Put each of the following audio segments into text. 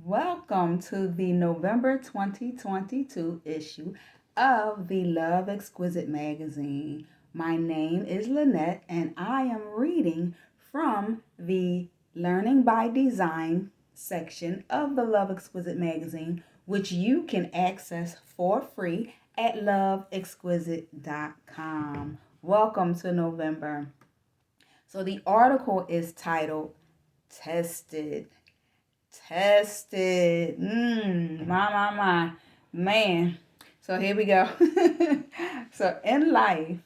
Welcome to the November 2022 issue of the Love Exquisite Magazine. My name is Lynette and I am reading from the Learning by Design section of the Love Exquisite Magazine, which you can access for free at loveexquisite.com. Welcome to November. So the article is titled Tested. Tested. My. Man. So here we go. So in life,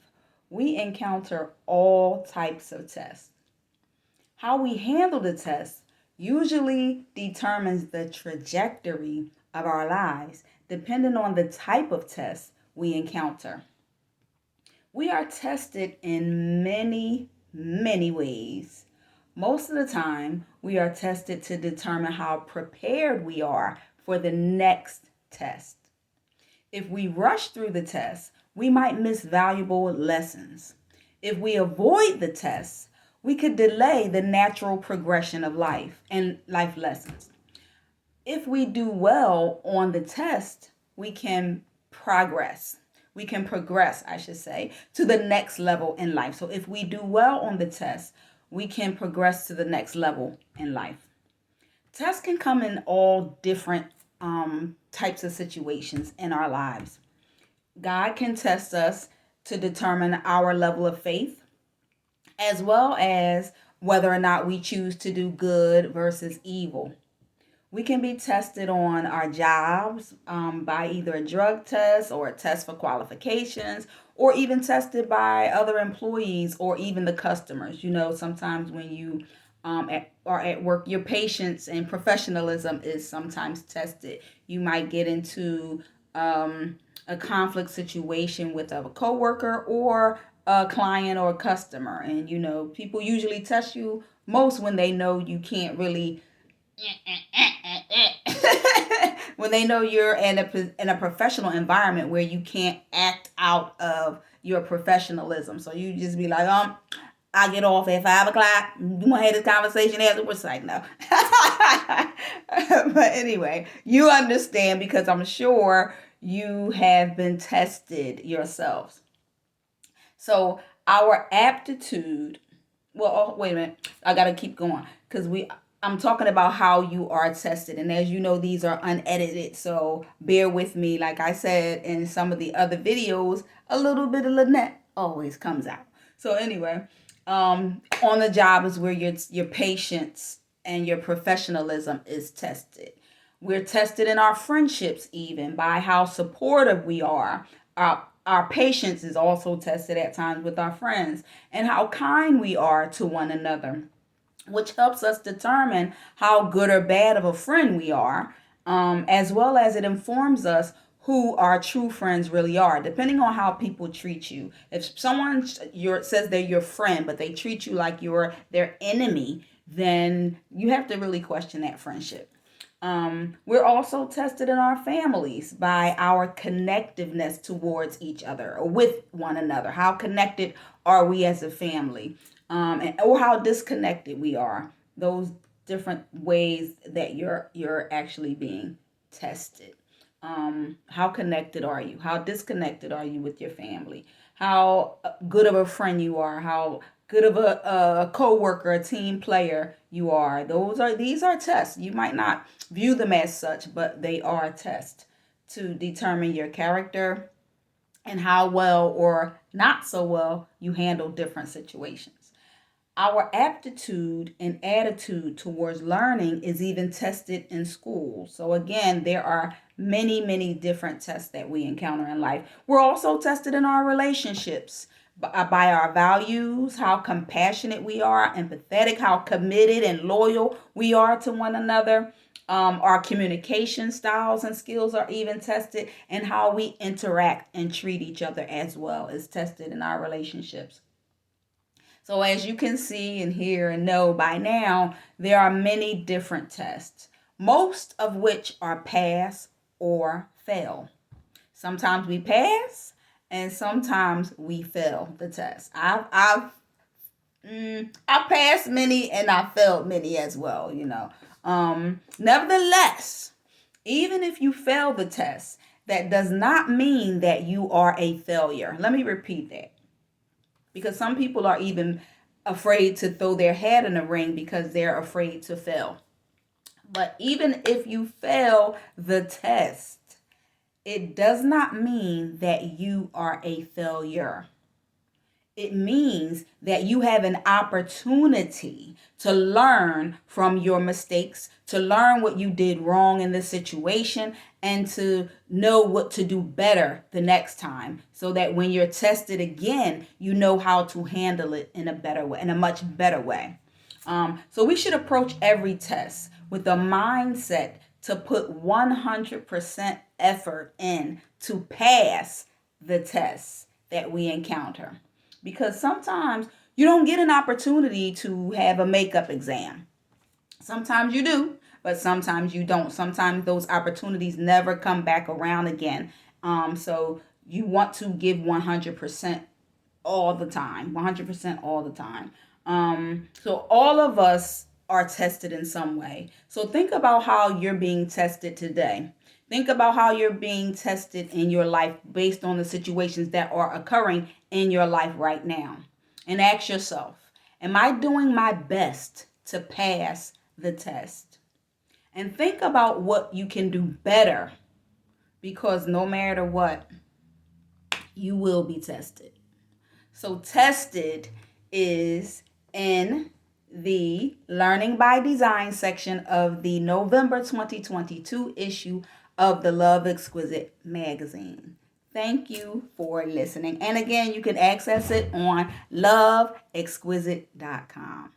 we encounter all types of tests. How we handle the test usually determines the trajectory of our lives, depending on the type of test we encounter. We are tested in many ways. Most of the time, we are tested to determine how prepared we are for the next test. If we rush through the test, we might miss valuable lessons. If we avoid the test, we could delay the natural progression of life and life lessons. If we do well on the test, we can progress. We can progress, I should say, to the next level in life. So if we do well on the test, we can progress to the next level in life. Tests can come in all different types of situations in our lives. God can test us to determine our level of faith, as well as whether or not we choose to do good versus evil. We can be tested on our jobs by either a drug test or a test for qualifications, or even tested by other employees or even the customers. Sometimes when you are at work, your patience and professionalism is sometimes tested. You might get into a conflict situation with a coworker or a client or a customer, and people usually test you most when they know you can't really when they know you're in a professional environment where you can't act out of your professionalism. So you just be like, I get off at 5 o'clock. You want to have this conversation afterwards? Like, no. But anyway, you understand because I'm sure you have been tested yourselves. So our aptitude, well, oh, wait a minute. I got to keep going because I'm talking about how you are tested. And as you know, these are unedited. So bear with me. Like I said in some of the other videos, a little bit of Lynette always comes out. So anyway, on the job is where your patience and your professionalism is tested. We're tested in our friendships even by how supportive we are. Our patience is also tested at times with our friends and how kind we are to one another, which helps us determine how good or bad of a friend we are, as well as it informs us who our true friends really are, depending on how people treat you. If someone says they're your friend, but they treat you like you're their enemy, then you have to really question that friendship. We're also tested in our families by our connectiveness towards each other or with one another. How connected are we as a family? Or how disconnected we are. Those different ways that you're actually being tested. How connected are you? How disconnected are you with your family? How good of a friend you are? How good of a co-worker, a team player you are? These are tests. You might not view them as such, but they are tests to determine your character and how well or not so well you handle different situations. Our aptitude and attitude towards learning is even tested in school. So, again, there are many different tests that we encounter in life. We're also tested in our relationships by our values, how compassionate we are, empathetic, how committed and loyal we are to one another. Our communication styles and skills are even tested, and how we interact and treat each other as well is tested in our relationships. So, as you can see and hear and know by now, there are many different tests, most of which are pass or fail. Sometimes we pass, and sometimes we fail the test. I've passed many and I failed many as well. Nevertheless, even if you fail the test, that does not mean that you are a failure. Let me repeat that, because some people are even afraid to throw their head in the ring because they're afraid to fail. But even if you fail the test, it does not mean that you are a failure. It means that you have an opportunity to learn from your mistakes, to learn what you did wrong in this situation, and to know what to do better the next time, so that when you're tested again, you know how to handle it in a better way, in a much better way. So we should approach every test with a mindset to put 100% effort in to pass the tests that we encounter. Because sometimes you don't get an opportunity to have a makeup exam. Sometimes you do, but sometimes you don't. Sometimes those opportunities never come back around again. So you want to give 100% all the time, 100% all the time. So all of us are tested in some way. So think about how you're being tested today. Think about how you're being tested in your life based on the situations that are occurring in your life right now. And ask yourself, am I doing my best to pass the test? And think about what you can do better, because no matter what, you will be tested. So tested is in the Learning by Design section of the November 2022 issue of the Love Exquisite magazine. Thank you for listening. And again, you can access it on loveexquisite.com.